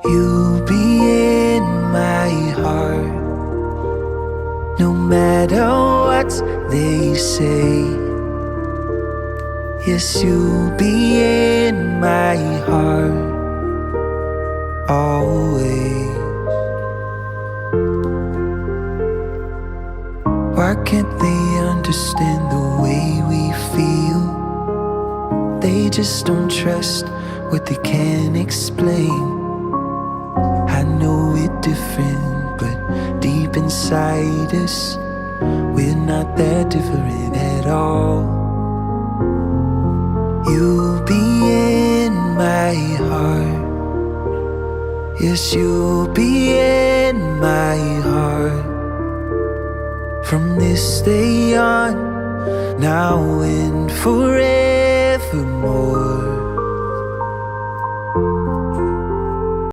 You'll be in my heart, no matter what they say. Yes, you'll be in my heart, always. Why can't they understand the way we feel? They just don't trust what they can't explain. I know we're different, but deep inside us, we're not that different at all. You'll be in my heart. Yes, you'll be in my heart. From this day on, now and forevermore.